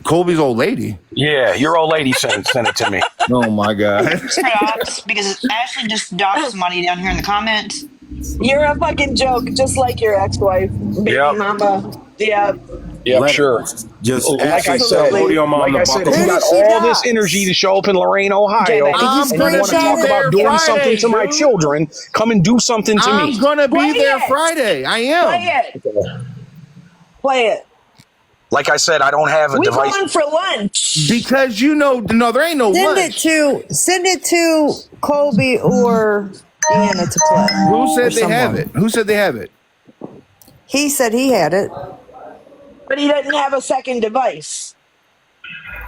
Colby's old lady. Yeah, your old lady sent it to me. Oh my god. Because Ashley just doxed somebody down here in the comments. You're a fucking joke, just like your ex-wife, baby mama. Yeah. Yep, sure. Just like I said, podium on like the I said, buckle. if you got all this energy to show up in Lorain, Ohio, I'm and you want to talk about doing something to my children, come and do something to me. I'm gonna be Play there it. Friday. I am. Play it. Play it. Like I said, I don't have a We device. going for lunch. Because no, there ain't no lunch. Send it to Colby or Deanna to play. Who said they have it? Who said they have it? He said he had it. But he doesn't have a second device.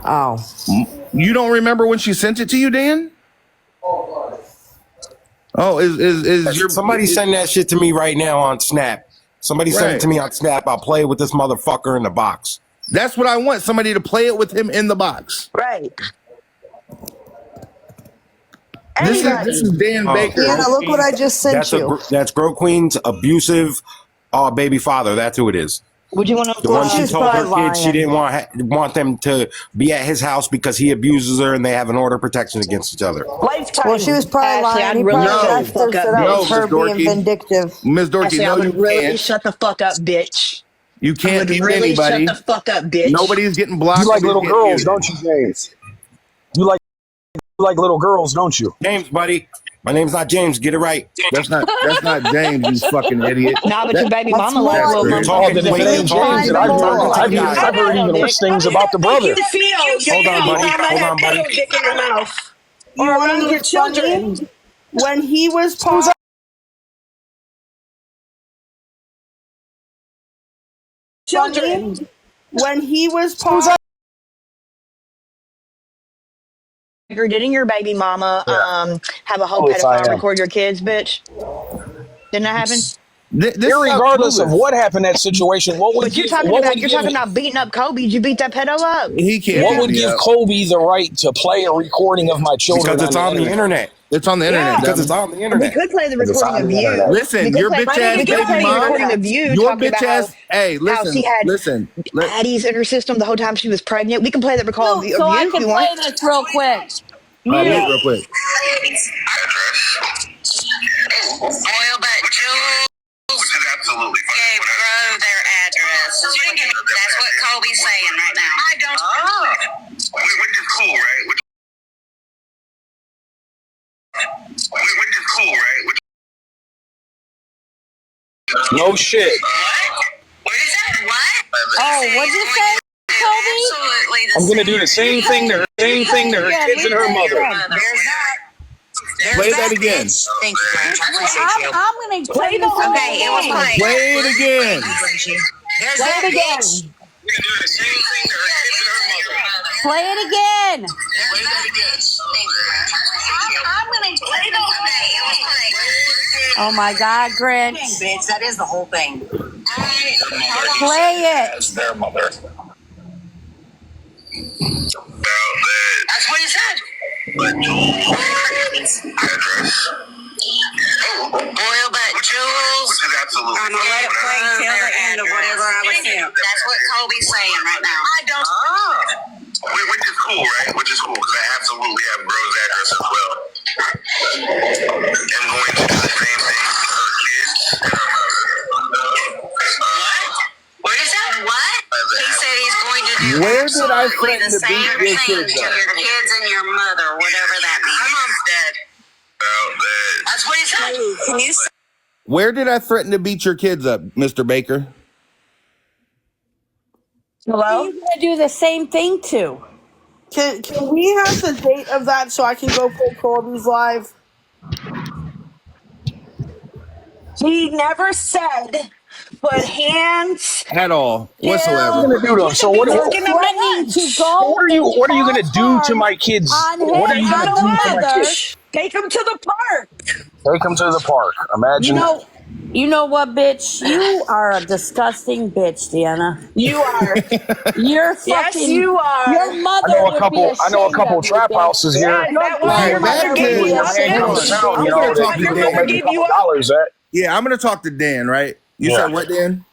Oh. You don't remember when she sent it to you, Dan? Oh, is your somebody send that shit to me right now on Snap? Somebody send it to me on Snap. I'll play with this motherfucker in the box. That's what I want. Somebody to play it with him in the box. Right. This is Dan Baker. Deanna, look what I just sent you. That's Grow Queen's abusive baby father. That's who it is. Would you want to? The one she told her kids she didn't want them to be at his house because he abuses her and they have an order of protection against each other. Lifetime. Well, she was probably Ashley, lying. I'd He really probably shut asked the her, fuck so up, that was Miss her being Dorky. vindictive. Miss Dorky, Ashley, I no, would you really can't. shut the fuck up, bitch. You I can't would beat really anybody. shut the fuck up, bitch. Nobody's getting blocked. You like little Nobody's girls, getting don't you, James? You like little girls, don't you? James, buddy. My name's not James. Get it right. That's not James, you fucking idiot. Nah, but your baby That's mama like more little You're mama. talking Then if it ain't James, then I've heard even worse things about the brother. Hold on, buddy. Hold on, buddy. Dick in your mouth. You Or want around to your get children? children. When he was part Children. when he was part Didn't your baby mama have a whole Oh, yes, I pedophile am. record your kids, bitch? Didn't that happen? Irregardless of what happened in that situation, what would But you're give, talking what about would you're give, talking about beating up Kobe. Did you beat that pedo up? He can't. what would give Kobe the right to play a recording of my children? Because it's on the internet. It's on the internet. Because it's on the We internet. could play the It's recording on of the you. internet. Listen, your bitch ass We could baby play the mom. recording of you Your talking bitch about ass. Hey, how she had listen. Addie's in her system the whole time she was pregnant. We can play the recording of you So I if can you play want. this real quick. Wait, real quick. Oil but Jules gave Grove their address. That's what Colby's saying right now. I don't. Which is cool, right? Which is cool, right? No shit. What is that? What? Oh, what'd you say, Colby? Absolutely. I'm gonna do the same thing to her, kids and her mother. There's that. Play that again. Thank you, Grinch. I appreciate you. I'm gonna play the whole Okay, it was thing. playing. Play it again. There's that bitch. We can do the same thing to her kids and her mother. Play it again. Play that again. Thank you, Grinch. I appreciate you. I'm gonna play the whole thing. It was playing. Oh my God, Grinch. Bitch, that is the whole thing. Play it. As their mother. That's what he said. But Jules' address. Oil but Jules. Which is absolutely I'm gonna let it play till the end of whatever I was saying. That's what Colby's saying right now. I don't. Which is cool, right? Which is cool because I absolutely have Grove's address as well. I'm going to do the same thing to her kids and her mother. What is that? What? He said he's going to do Where did I absolutely threaten the to beat same your thing kids to up? your kids and your mother, whatever that means. My mom's dead. That's what he said. Can you say Where did I threaten to beat your kids up, Mr. Baker? Who are you gonna do the same thing to? Can we have the date of that so I can go play Colby's live? He never said put hands. At all, What whatsoever. are you gonna do though? So what are Threatening to go. you gonna do to my kids? On What are you his gonna do to my mother. kids? Take him to the park. Take them to the park. Imagine. You know what, bitch? You are a disgusting bitch, Deanna. You are. You're fucking. Yes, you are. Your mother would be I know a ashamed couple of you, trap bitch. houses here. Yeah, that was Alright, your back mother to- gave you up. Hang on. Town, I'm you know, gonna they talk to can Dan. make a couple dollars at. Yeah, I'm gonna talk to Dan. Right? You Yeah. said what, Dan?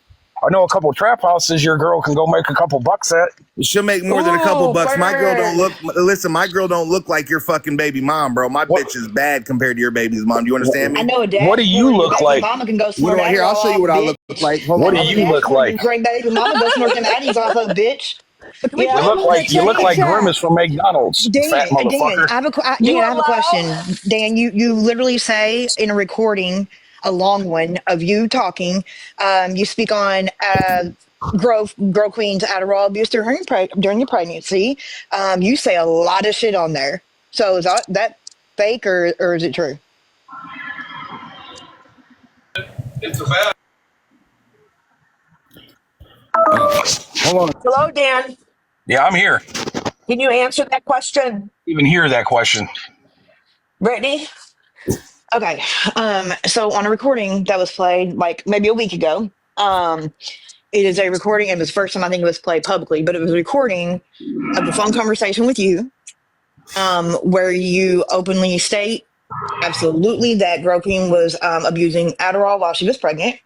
I know a couple of trap houses your girl can go make a couple bucks at. She'll make more than a couple Ooh, bucks. My girl bird. don't look. Listen, my girl don't look like your fucking baby mom, bro. My bitch is bad compared to your baby's mom. Do you understand me? I know a dad. What do you look baby like? Mama can go What snort do I hear? I'll Adderall show you what I off, look bitch. like. Hold What on. do you look like? Great baby mama go snort them Addies off of, bitch. But can we You put look them like in the chat? Grimace from McDonald's, fat Dan, motherfucker. I have a You Dan, I have a allow- question. Dan, you literally say in a recording, a long one of you talking, you speak on Grow Queen's Adderall abuse during your pregnancy. You say a lot of shit on there. So is that fake or is it true? Hold on. Hello, Dan. Yeah, I'm here. Can you answer that question? Even hear that question. Brittany? Okay. So on a recording that was played like maybe a week ago, it is a recording. It was the first time I think it was played publicly, but it was a recording of the phone conversation with you, where you openly state absolutely that Grow Queen was abusing Adderall while she was pregnant.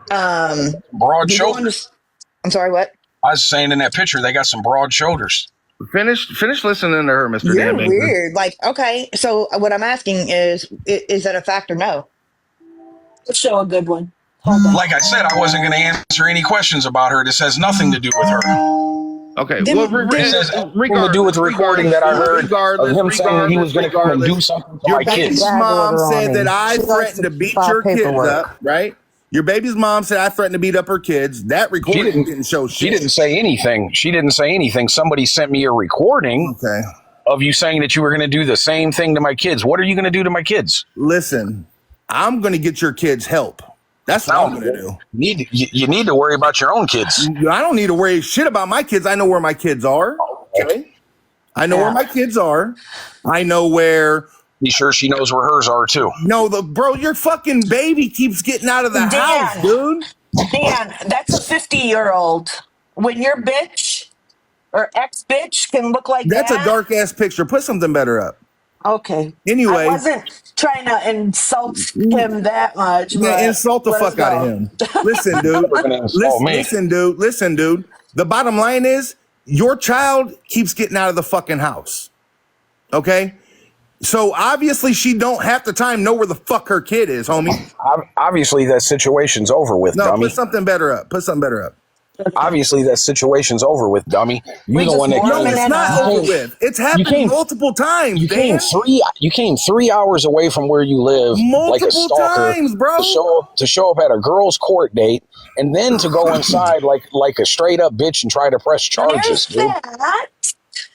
Broad You go on shoulders. to- I'm sorry, what? I was saying in that picture, they got some broad shoulders. Finish listening to her, Mr. You're Dan Baker. weird. Like, okay, so what I'm asking is that a fact or no? Let's show a good one. Hold on. Like I said, I wasn't going to answer any questions about her. This has nothing to do with her. Okay. Then- Well, This has nothing to do with the recording that I heard of him saying that he was going to come and do something to Your my baby's kids. mom order on said me. that I She likes threatened to to beat file your kids paperwork. up, right? Your baby's mom said I threatened to beat up her kids. That recording didn't show shit. She didn't say anything. She didn't say anything. Somebody sent me a recording Okay. of you saying that you were going to do the same thing to my kids. What are you going to do to my kids? Listen, I'm going to get your kids help. That's what I'm going to do. You need to worry about your own kids. I don't need to worry shit about my kids. I know where my kids are. Okay. I know where my kids are. I know where. Be sure she knows where hers are too. No, bro, your fucking baby keeps getting out of the house, dude. Dan, that's a 50-year-old. When your bitch or ex-bitch can look like That's that. a dark ass picture. Put something better up. Okay. Anyway. I wasn't trying to insult him that much. Yeah, but insult the let us fuck out of go. him. Listen, dude. gonna insult me. Listen, dude. The bottom line is your child keeps getting out of the fucking house. Okay? So obviously she don't half the time know where the fuck her kid is, homie. Obviously, that situation's over with, No, dummy. put something better up. Put something better up. Obviously, that situation's over with, dummy. You We the just one that warned No, him it's in not a- over with. It's happened came- multiple times, You Dan. came 3 hours away from where you live, like a Multiple stalker, times, bro. to show up at a girl's court date, and then to go inside like a straight up bitch and try to press charges, There's dude. that.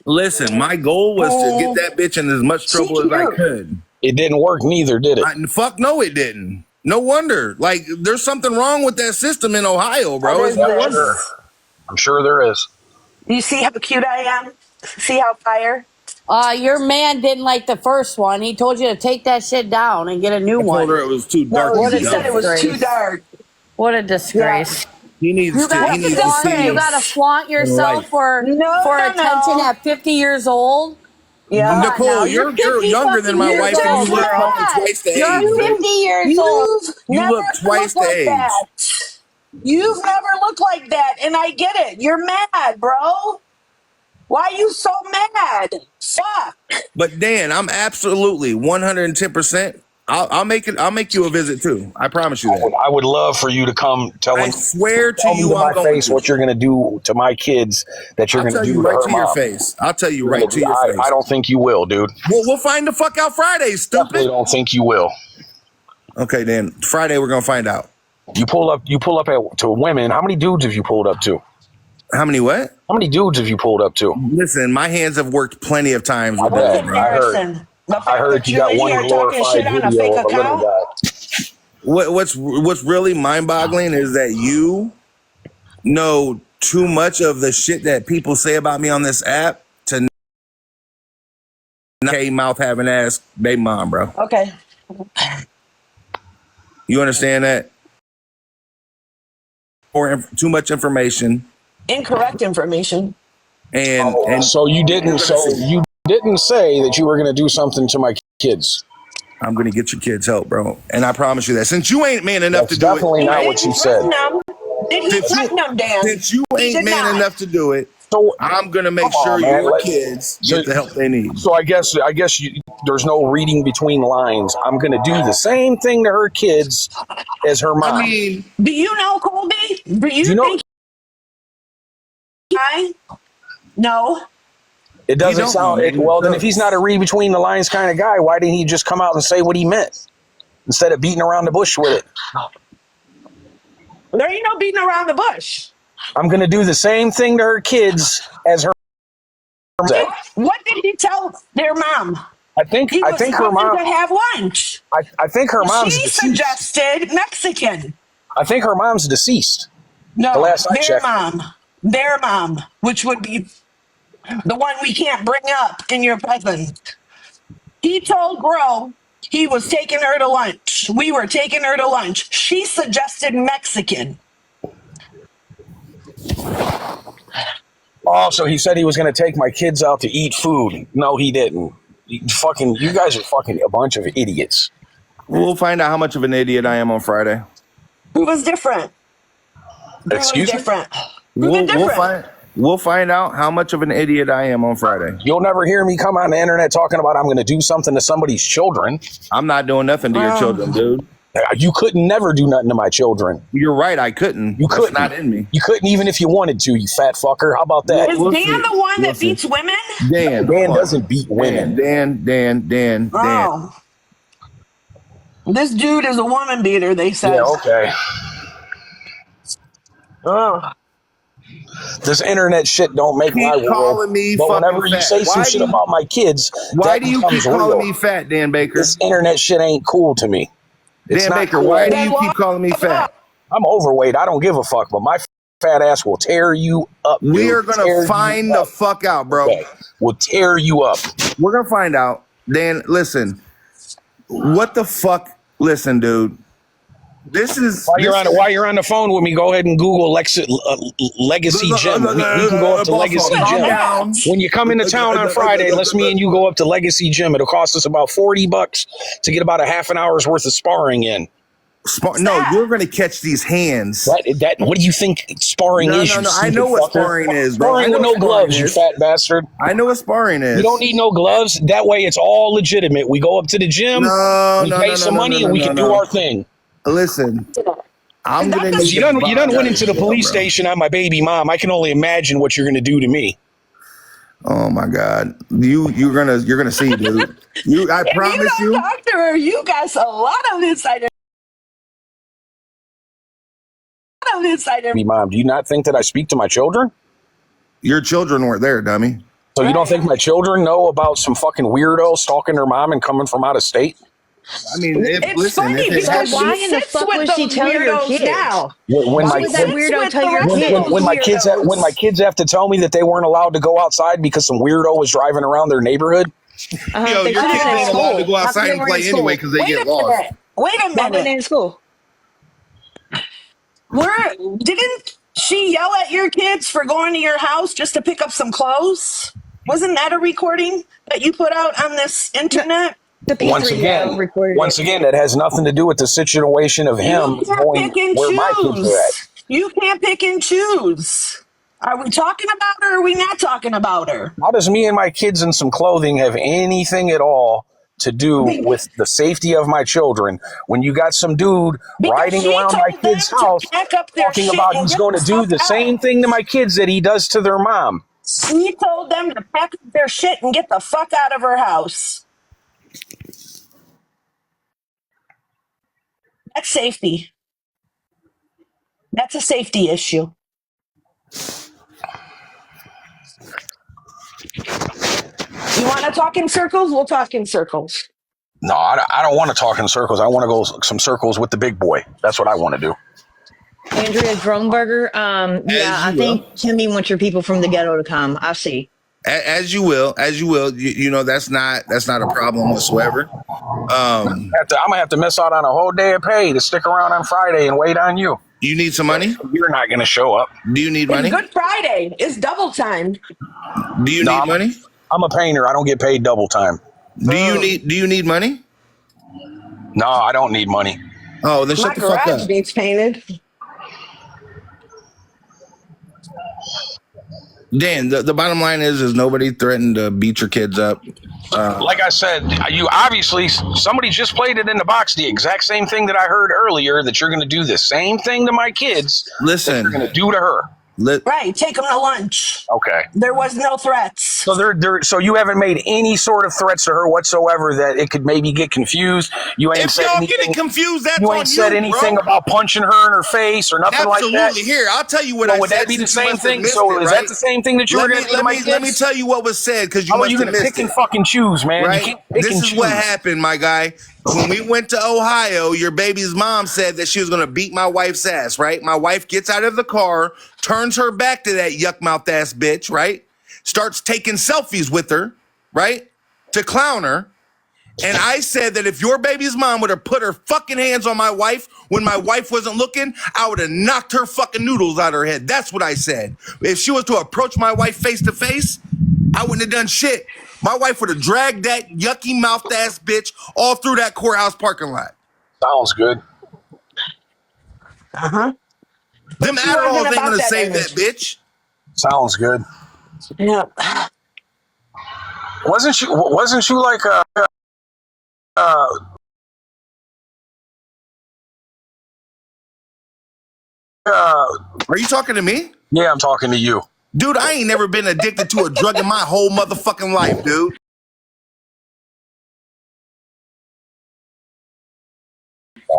Listen, my goal was to get that bitch in as much trouble as I could. It didn't work, neither did it. Fuck no, it didn't. No wonder. Like, there's something wrong with that system in Ohio, bro. What It's is no this? wonder. I'm sure there is. You see how cute I am? See how fire? Your man didn't like the first one. He told you to take that shit down and get a new I told her one. it was too dark. No, to he be said done. it was too Disgrace. dark. What a disgrace! He needs You to. He gotta needs to flaunt, see. you gotta flaunt yourself Right. for No, attention no. at 50 years old. Yeah. Come on Nicole, now, you're 50 younger than my fucking wife, years and old, you look girl. fucking twice the You're age. 50 years old. You never look twice looked the age. that. You've never looked like that, and I get it. You're mad, bro. Why are you so mad? Fuck. But Dan, I'm absolutely 110%. I'll make it. I'll make you a visit too. I promise you that. I would love for you to come tell I me swear to me you, to my I'm going face to. what you're going to do to my kids that you're I'll going to tell do you to right her to your mom. face. I'll tell you right to your face. I don't think you will, dude. We'll find the fuck out Friday, Definitely stupid. don't think you will. Okay, then Friday we're gonna find out. You pull up to women. How many dudes have you pulled up to? How many what? How many dudes have you pulled up to? Listen, my hands have worked plenty of times with I bet. that, bro. I heard. Comparison. The fact I heard that you you're got in one here talking glorified shit on a video fake of a little account. guy. What's really mind-boggling is that you know too much of the shit that people say about me on this app to not mouth having ass baby mom, bro. Okay. You understand that? Or too much information, Incorrect information. and So you didn't. So you didn't say that you were going to do something to my kids. I'm gonna get your kids help, bro. And I promise you that. Since you ain't man enough That's to do definitely it, not what you said. No. Did he threaten him, Dan? Since you He ain't did man not. enough to do it, So I'm gonna make come on, sure man. your kids get the help they need. So I guess there's no reading between lines. I'm going to do the same thing to her kids as her mom. I mean, Do you know Colby? Do you, You know- think I? No. It doesn't don't sound know. it, well. Then if he's not a read between the lines kind of guy, why didn't he just come out and say what he meant instead of beating around the bush with it? There ain't no beating around the bush. I'm going to do the same thing to her kids as her. What did he tell their mom? I think He was her coming mom. to have lunch. I think her mom's She deceased. suggested Mexican. I think her mom's deceased. No, The last I their checked. mom, which would be the one we can't bring up in your presence. He told Gro he was taking her to lunch. We were taking her to lunch. She suggested Mexican. Oh, so he said he was going to take my kids out to eat food. No, he didn't. You guys are fucking a bunch of idiots. we'll find out how much of an idiot I am on Friday. Who was different? Who Excuse was me? different? Who was different? We'll find out how much of an idiot I am on Friday. You'll never hear me come on the internet talking about I'm going to do something to somebody's children. I'm not doing nothing to your children, dude. You couldn't never do nothing to my children. You're right. I couldn't. You couldn't. That's not in me. You couldn't even if you wanted to, you fat fucker. How about that? Is We'll Dan see. the one We'll that see. beats women? Dan doesn't beat women. Dan. Oh. This dude is a woman beater, they said. Yeah, okay. Oh. This internet shit don't make my Keep world. calling me But whenever fucking you fat. say some Why shit do you- about my kids, Why that do you keep becomes calling real. me fat, Dan Baker? This internet shit ain't cool to me. It's Dan not Baker, cool. why do you keep calling me fat? I'm overweight. I don't give a fuck, but my fat ass will tear you up. We dude. are going Tear to you find the up. fuck out, bro. Okay. Will tear you up. We're going to find out. Dan, listen. What the fuck? Listen, dude. This is... While you're on the phone with me, go ahead and Google Legacy Gym. We can go up to Legacy calm Gym. down. When you come into town on Friday, let's me and you go up to Legacy Gym. It'll cost us about $40 to get about a half an hour's worth of sparring in. No, you're going to catch these hands. What do you think sparring is? No. You I know stupid what fucker? sparring is, bro. I Sparring know with no what sparring gloves, you is. fat bastard. I know what sparring is. You don't need no gloves. That way, it's all legitimate. We go up to the gym, we pay some money, and we can do our thing. Listen, I'm going to need You done went into the police station on my baby mom. I can only imagine what you're going to do to me. Oh my God, you're gonna see, dude. I promise you. Don't talk to her. You got a lot of insider. Baby mom, do you not think that I speak to my children? Your children weren't there, dummy. So you don't think my children know about some fucking weirdo stalking their mom and coming from out of state? I mean, It's funny because why she in the sits fuck with would she those tell your weirdos kids? now. Why would that weirdo tell your kids? When my kids have to tell me that they weren't allowed to go outside because some weirdo was driving around their neighborhood? Yo, they your should've kids been in ain't allowed to school. go How come outside they and weren't in play school? anyway because they get lost. Wait a Why weren't they minute. in school? Didn't she yell at your kids for going to your house just to pick up some clothes? Wasn't that a recording that you put out on this internet? The P3 Once again, that has nothing to do with the situation of him You can't going pick and where my kids are at. choose. You can't pick and choose. Are we talking about her or are we not talking about her? How does me and my kids in some clothing have anything at all to do with the safety of my children when you got some dude riding she around my told them kids' to house pack up their talking shit about and he's get going to the do fuck the out. same thing to my kids that he does to their mom? She told them to pack up their shit and get the fuck out of her house. That's safety. That's a safety issue. You want to talk in circles? We'll talk in circles. No, I don't want to talk in circles. I want to go some circles with the big boy. That's what I want to do. Andrea Droneberger. I think Timmy wants your people from the ghetto to come. I see. As you will. You know that's not a problem whatsoever. I'm gonna have to miss out on a whole day of pay to stick around on Friday and wait on you. You need some money? You're not gonna show up. Do you need money? It's Good Friday. It's double time. Do you need money? I'm a painter. I don't get paid double time. Do you need money? No, I don't need money. Oh, then My shut the fuck garage up. needs painted. Dan, the bottom line is nobody threatened to beat your kids up. Like I said, you obviously, somebody just played it in the box, the exact same thing that I heard earlier, that you're going to do the same thing to my kids Listen. that you're going to do to her. Right, take them to lunch. Okay. There was no threats. So so you haven't made any sort of threats to her whatsoever that it could maybe get confused. You ain't If said y'all anything. getting confused, that's You on ain't said you, anything bro. about punching her in her face or nothing like that. Absolutely. Here, I'll tell you what I Would said. that be the since you same must have thing? missed So it, is right? that the same thing that you were going to do to my kids? Let me tell you what was said, because you How are must you have going to missed pick and it. fucking choose, man? Right? You can't pick This and is choose. what happened, my guy. When we went to Ohio, your baby's mom said that she was going to beat my wife's ass, right? My wife gets out of the car, turns her back to that yuck mouth ass bitch, right? Starts taking selfies with her, right? To clown her. And I said that if your baby's mom would have put her fucking hands on my wife when my wife wasn't looking, I would have knocked her fucking noodles out of her head. That's what I said. If she was to approach my wife face to face, I wouldn't have done shit. My wife would have dragged that yucky mouthed ass bitch all through that courthouse parking lot. Sounds good. Uh-huh. Them She wasn't Adderalls ain't about gonna that save image. that bitch. Sounds good. Yeah. Wasn't you like Are you talking to me? yeah, I'm talking to you. Dude, I ain't never been addicted to a drug in my whole motherfucking life, dude.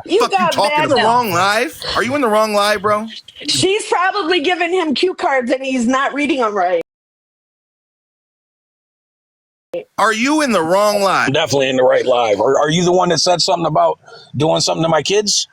You Fuck you got talking mad. in the wrong live? Are you in the wrong live, bro? She's probably giving him cue cards and he's not reading them right. Are you in the wrong live? I'm definitely in the right live. Are you the one that said something about doing something to my kids?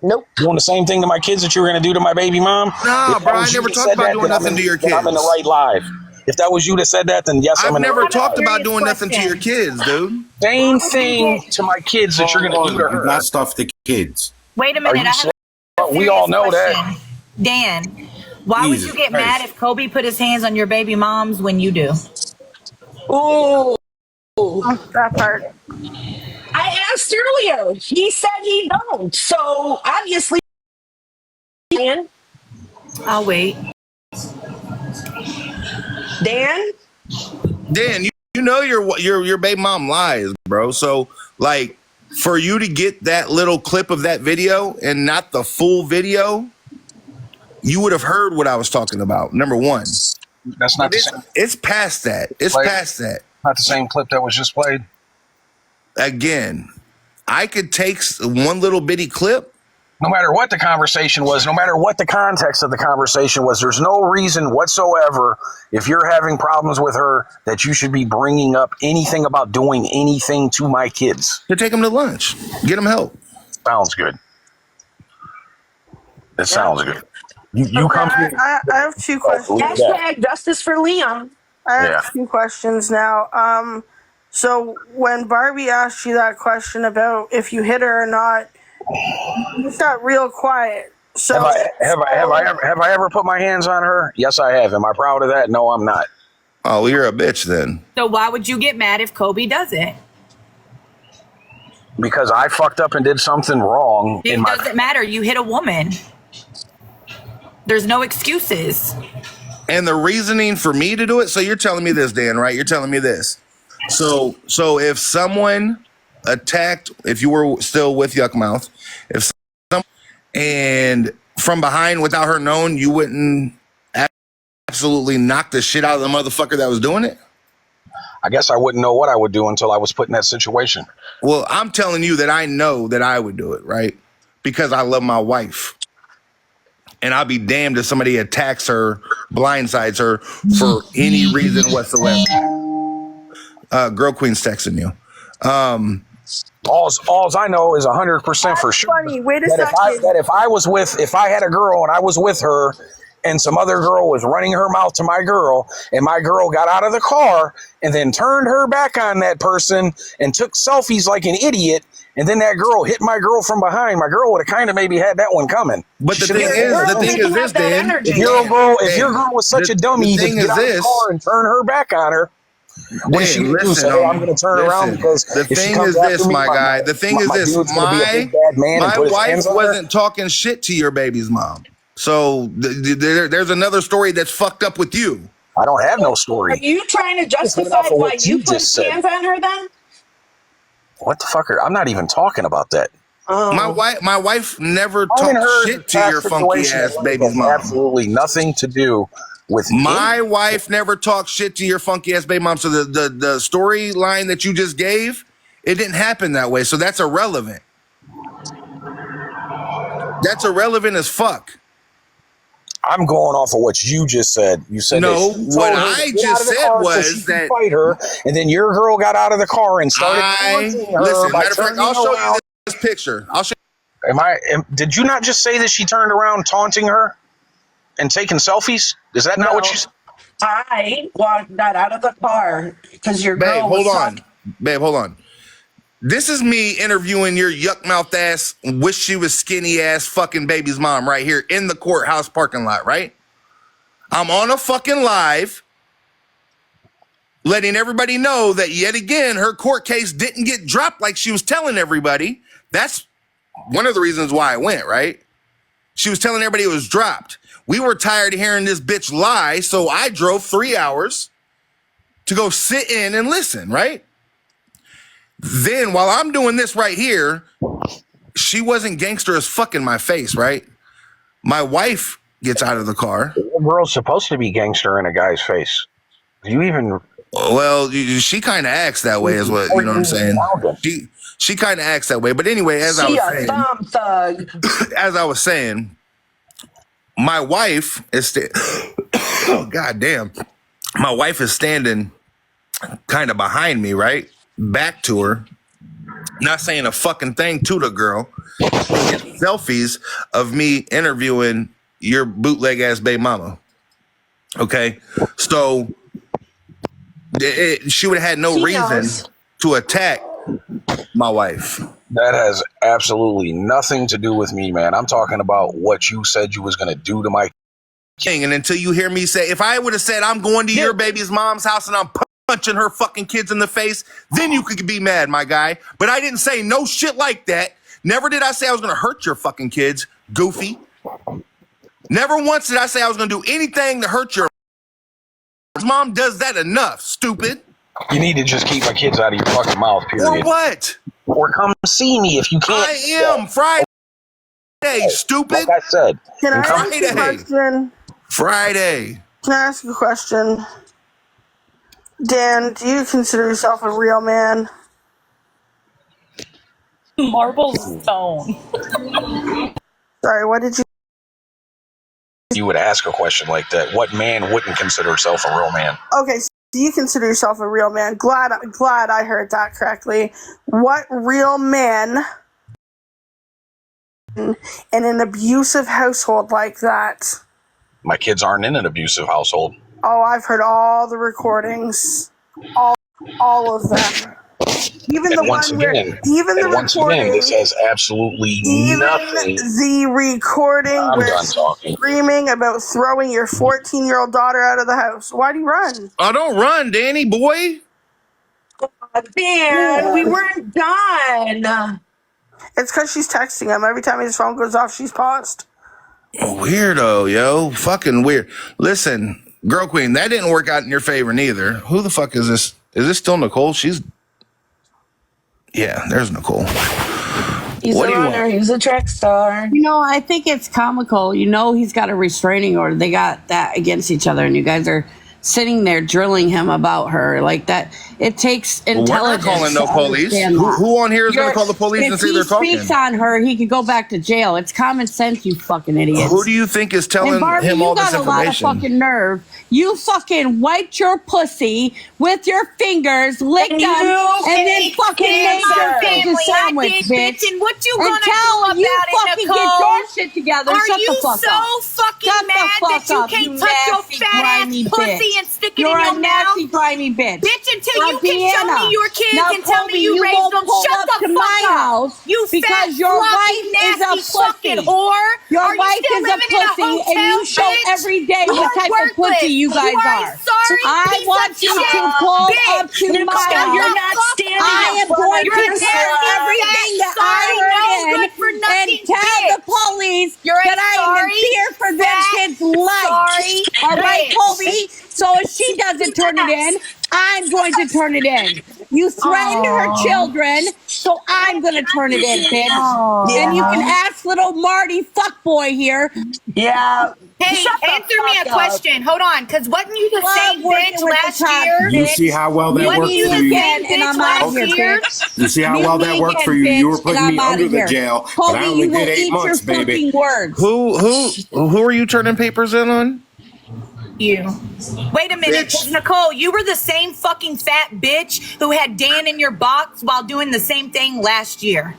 Nope. Doing the same thing to my kids that you were going to do to my baby mom? Nah, If that bro, I was you never that talked said about that, doing then I'm nothing to your then I'm in the kids. right live. If that was you that said that, then yes, I'm I've in the never right talked live. about doing nothing to your kids, dude. Same thing to my kids that you're going to do to her. Not stuff to kids. Wait a Are minute. you I have serious? a We all serious know that. question. Dan, why would Jesus you get mad Christ. if Kobe put his hands on your baby moms when you do? Oh, That part. I asked earlier. He said he don't. So obviously, Dan. I'll wait. Dan. Dan, you know your baby mom lies, bro. So like for you to get that little clip of that video and not the full video, you would have heard what I was talking about. Number one. That's not the same. It's past that. It's Like- past that. Not the same clip that was just played. Again, I could take one little bitty clip. No matter what the conversation was, no matter what the context of the conversation was, there's no reason whatsoever, if you're having problems with her, that you should be bringing up anything about doing anything to my kids. To take them to lunch, get them help. Sounds good. It sounds good. You Okay, come to I have two questions. Hashtag justice for Liam. I have Yeah. two questions now. So when Barbie asked you that question about if you hit her or not, you got real quiet. So have I ever put my hands on her? Yes, I have. Am I proud of that? No, I'm not. Oh, you're a bitch then. So why would you get mad if Kobe does it? Because I fucked up and did something wrong It in my. doesn't matter. You hit a woman. There's no excuses. And the reasoning for me to do it, so you're telling me this, Dan, right? You're telling me this. So if someone attacked, if you were still with Yuckmouth, if some and from behind without her knowing, you wouldn't absolutely knock the shit out of the motherfucker that was doing it? I guess I wouldn't know what I would do until I was put in that situation. Well, I'm telling you that I know that I would do it, right? Because I love my wife. And I'll be damned if somebody attacks her, blindsides her for any reason whatsoever. Girl Queen's texting you. Alls I know is 100% for sure. funny. Wait a That second. if I had a girl and I was with her and some other girl was running her mouth to my girl and my girl got out of the car and then turned her back on that person and took selfies like an idiot, and then that girl hit my girl from behind, my girl would have kind of maybe had that one coming. But the She thing should've- is this, Dan. if your girl was such a dummy to thing get is out of the this. car and turn her back on her, what is she Dan, going to do? listen, Say, I'm going to turn around because the if she thing comes is after this, me, my guy. The thing is this. dude's gonna be a big bad man and My put his wife hands on her. wasn't talking shit to your baby's mom. So there's another story that's fucked up with you. I don't have no Are story. you trying to Just went justify off of why what you you put just said. hands on her then? What the fuck? I'm not even talking about that. My wife never Mine and talked her shit to your funky ass baby's mom. Absolutely nothing to do with My wife never talked shit to your funky ass baby mom. So the storyline that you just gave, it didn't happen that way. So that's irrelevant. That's irrelevant as fuck. I'm going off of what you just said. You said No, that she what told her I to get just out of the said car so was she could that fight her, and then your girl got out of the car and started taunting her listen. by Matter of fact, turning I'll show around. you this picture. I'll show. Did you not just say that she turned around taunting her and taking selfies? Is that not what you said? I got out of the car because your girl Babe, was hold on. talking. Babe, hold on. This is me interviewing your yuck mouth ass, wish she was skinny ass fucking baby's mom right here in the courthouse parking lot, right? I'm on a fucking live letting everybody know that yet again, her court case didn't get dropped like she was telling everybody. That's one of the reasons why I went, right? She was telling everybody it was dropped. We were tired of hearing this bitch lie, so I drove 3 hours to go sit in and listen, right? Then while I'm doing this right here, she wasn't gangster as fuck in my face, right? My wife gets out of the car. The girl's supposed to be gangster in a guy's face. You even... Well, she kind of acts that way is what, you know what I'm saying? She kind of acts that way. But anyway, as I was saying, my wife is God damn. My wife is standing kind of behind me, right? Back to her. Not saying a fucking thing to the girl. Selfies of me interviewing your bootleg ass baby mama. Okay? So she would have had no reason to attack my wife. That has absolutely nothing to do with me, man. I'm talking about what you said you was going to do to my king. And until you hear me say, if I would have said I'm going to your baby's mom's house and I'm punching her fucking kids in the face, then you could be mad, my guy. But I didn't say no shit like that. Never did I say I was going to hurt your fucking kids, goofy. Never once did I say I was going to do anything to hurt your mom. Does that enough, stupid. You need to just keep my kids out of your fucking mouth, period. Or what? Or come see me if you can't. I am Friday, stupid. Like I said. Can I ask you a question? Friday. Can I ask you a question? Dan, do you consider yourself a real man? Marble stone. Sorry, what did you... You would ask a question like that. What man wouldn't consider himself a real man? Okay, so do you consider yourself a real man? Glad I heard that correctly. What real man in an abusive household like that? My kids aren't in an abusive household. Oh, I've heard all the recordings. All of them. Even the one where, even the recording. This has absolutely nothing. The recording I'm where done talking. Screaming about throwing your 14-year-old daughter out of the house. Why do you run? I don't run, Danny boy. Dan, we weren't done. It's because she's texting him. Every time his phone goes off, she's paused. Weirdo, yo. Fucking weird. Listen, Girl Queen, that didn't work out in your favor neither. Who the fuck is this? Is this still Nicole? Yeah, there's Nicole. He's a runner. He's a track star. You know, I think it's comical. You know, he's got a restraining order. They got that against each other, and you guys are sitting there drilling him about her like that. It takes intelligence. We're not calling no police. Who on here is going to call the police and say they're talking? If he speaks on her, he could go back to jail. It's common sense, you fucking idiots. Who do you think is telling Barbie, him all this information? You got a lot of fucking nerve. You fucking wiped your pussy with your fingers, licked them, and then fucking made your face a sandwich, bitch. And what you gonna do Until you about it, fucking Nicole? get your shit together, Are shut the you fuck so up. fucking Shut the mad fuck that you up, can't you touch your nasty, fat grimy ass pussy bitch. and stick it You're in your a nasty, mouth? grimy bitch. Bitch, until Now, you can show Deanna, me your kids now, and tell Colby, me you raised won't them, pull shut up the to fuck my up. house You because fat, your fluffy, wife is a nasty fucking pussy. whore. Your Are you wife still is a living in a pussy, and hotel, you show bitch? every day You what are type of pussy worthless. you guys You are are. a sorry I piece want of you shit, to pull bitch. up to my Nicole, house. you're not standing I up am for going it. to You're a share nasty, everything fat, that I sorry heard nose good for and nothing tell the bitch. police You're a that I am in sorry, fear for that fat, kid's life. sorry All right, bitch. Colby? So if she doesn't turn it in, I'm going to turn it in. You threatened her children, so I'm going to turn it in, bitch. And you can ask little Marty fuckboy here. Yeah. Hey, Shut the answer me fuck a up. question. Hold on, because wasn't you the Love same working bitch with the last cops, year? You see how well that Wasn't worked you for the you. same and I'm bitch out last here, year? bitch. You see how well that worked for you. You were putting me under the jail, but Colby, I only you will did 8 eat months, your baby. fucking words. Who are you turning papers in on? You. Wait a minute, Bitch. Nicole, you were the same fucking fat bitch who had Dan in your box while doing the same thing last year.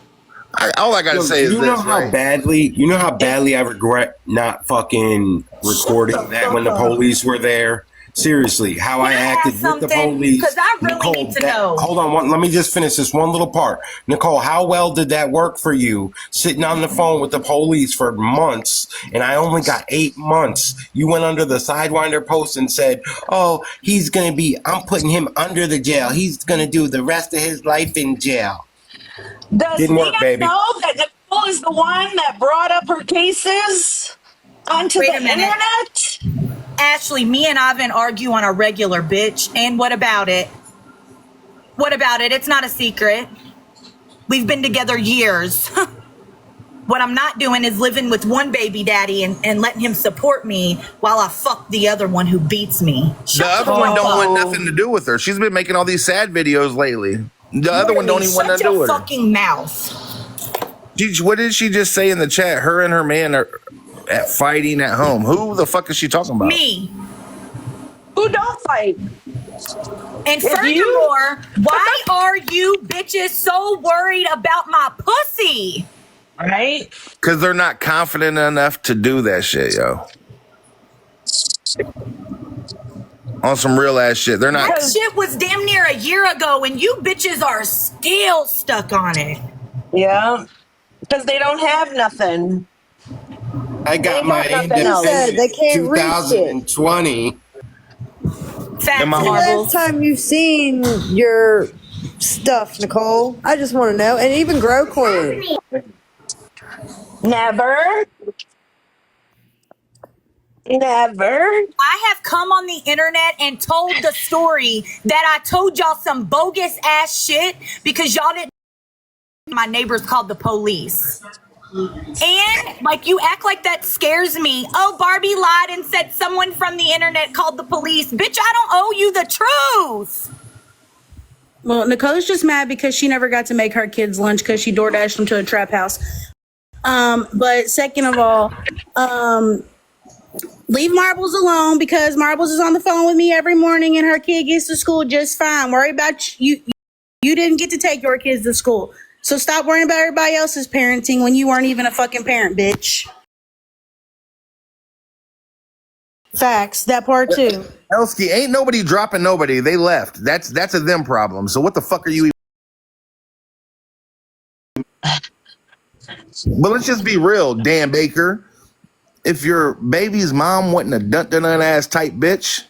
All I gotta Yo, say is you know this, how right? badly I regret not fucking recording that when the police were there. Seriously, how I Can I acted ask with the something? police. 'Cause I really need to know. Hold on, let me just finish this one little part. Nicole, how well did that work for you? Sitting on the phone with the police for months, and I only got 8 months. You went under the Sidewinder post and said, "Oh, I'm putting him under the jail. He's gonna do the rest of his life in jail." Does Didn't work, Dan baby. know that Nicole is the one that brought up her cases onto Wait the a minute. internet? Ashley, me and Ivan argue on a regular, bitch. And what about it? What about it? It's not a secret. We've been together years. What I'm not doing is living with one baby daddy and letting him support me while I fuck the other one who beats me. The other one don't want nothing to do with her. She's been making all these sad videos lately. The other one don't even want nothing to do with her. fucking mouth. What did she just say in the chat? Her and her man are fighting at home. Who the fuck is she talking about? Me. Who don't fight? And furthermore, why are you bitches so worried about my pussy? Right? Because they're not confident enough to do that shit, yo. On some real ass shit. They're not. That shit was damn near a year ago and you bitches are still stuck on it. Yeah. Because they don't have nothing. I got my independence they can't reach it. 2020. Fat Am I- When's the last time you've seen your stuff, Nicole? I just want to know. And even Grow Queen. Never. Never. I have come on the internet and told the story that I told y'all some bogus ass shit because y'all didn't. My neighbors called the police. And like you act like that scares me. Oh, Barbie lied and said someone from the internet called the police. Bitch, I don't owe you the truth. Well, Nicole's just mad because she never got to make her kids lunch because she door dashed them to a trap house. But second of all, leave Marbles alone because Marbles is on the phone with me every morning and her kid gets to school just fine. Worry about you. You didn't get to take your kids to school. So stop worrying about everybody else's parenting when you weren't even a fucking parent, bitch. Facts. That part too. Elsky, ain't nobody dropping nobody. They left. That's a them problem. So what the fuck are you But let's just be real, Dan Baker. If your baby's mom wasn't a dun ass type bitch,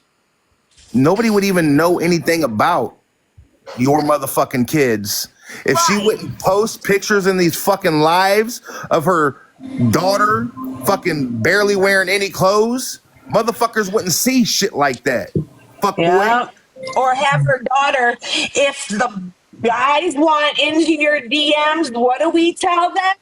nobody would even know anything about your motherfucking kids. If she wouldn't post pictures in these fucking lives of her daughter fucking barely wearing any clothes, motherfuckers wouldn't see shit like that. Fuck boy. Or have her daughter, if the guys want into your DMs, what do we tell them?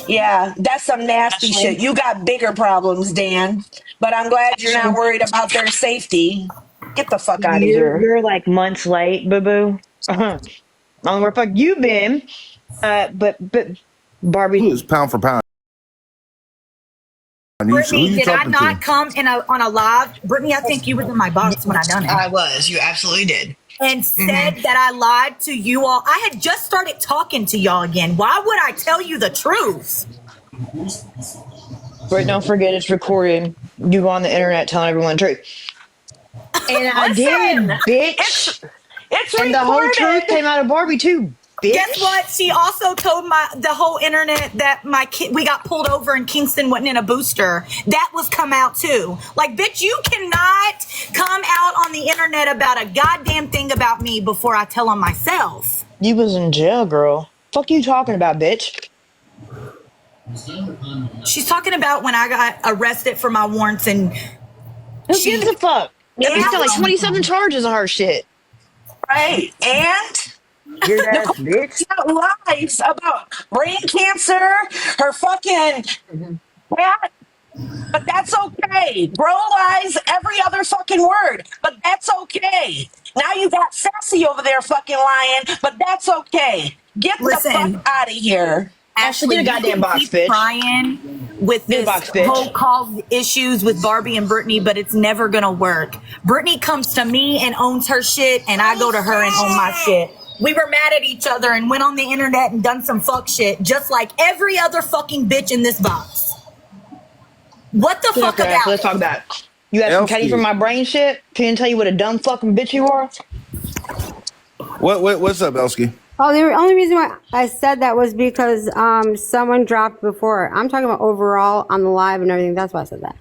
Yeah, that's some nasty shit. You got bigger problems, Dan. But I'm glad you're not worried about their safety. Get the fuck out of here. You're like months late, boo boo. I don't know where the fuck you been. But Barbie, Who's pound for pound? Brittany, did I not come on a live? Brittany, I think you were in my box when I done it. I was. You absolutely did. And said that I lied to you all. I had just started talking to y'all again. Why would I tell you the truth? But don't forget it's recorded. You go on the internet telling everyone the truth. And I did, bitch. It's and the whole truth came out of Barbie too. Bitch. Guess what? She also told the whole internet that we got pulled over and Kingston wasn't in a booster. That was come out too. Like, bitch, you cannot come out on the internet about a goddamn thing about me before I tell on myself. You was in jail, girl. Fuck you talking about, bitch? She's talking about when I got arrested for my warrants and Who gives a fuck? That bitch got like 27 charges on her shit. Right. And Weird ass bitch. got lies about brain cancer, her fucking cat. But that's okay. Bro lies every other fucking word. But that's okay. Now you got Sassy over there fucking lying, but that's okay. Get Listen. the fuck out of here. Ashley, get a goddamn you can box, keep bitch. trying with Get a this box, bitch. whole cause issues with Barbie and Brittany, but it's never gonna work. Brittany comes to me and owns her shit, and I go to her and own my shit. We were mad at each other and went on the internet and done some fuck shit, just like every other fucking bitch in this box. What the fuck Okay, about let's it? talk about it. You asking Elsie. Katie for my brain shit? She didn't tell you what a dumb fucking bitch you are? What's up, Elsky? Oh, the only reason why I said that was because someone dropped before. I'm talking about overall on the live and everything. That's why I said that.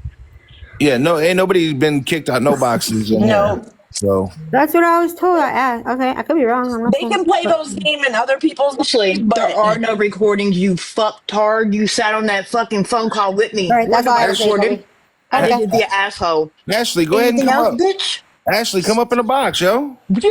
Yeah, no, ain't nobody been kicked out no boxes. No. So That's what I was told. I asked. Okay, I could be wrong. I'm not They sure. can play those games in other people's Ashley, but there are no recordings, you fucktard. You sat on that fucking phone call with me. All right, that's all I I have to say, recorded. Cody. I Okay. didn't be an asshole. Ashley, go ahead and Anything come else, up. bitch? Ashley, come up in the box, yo. You're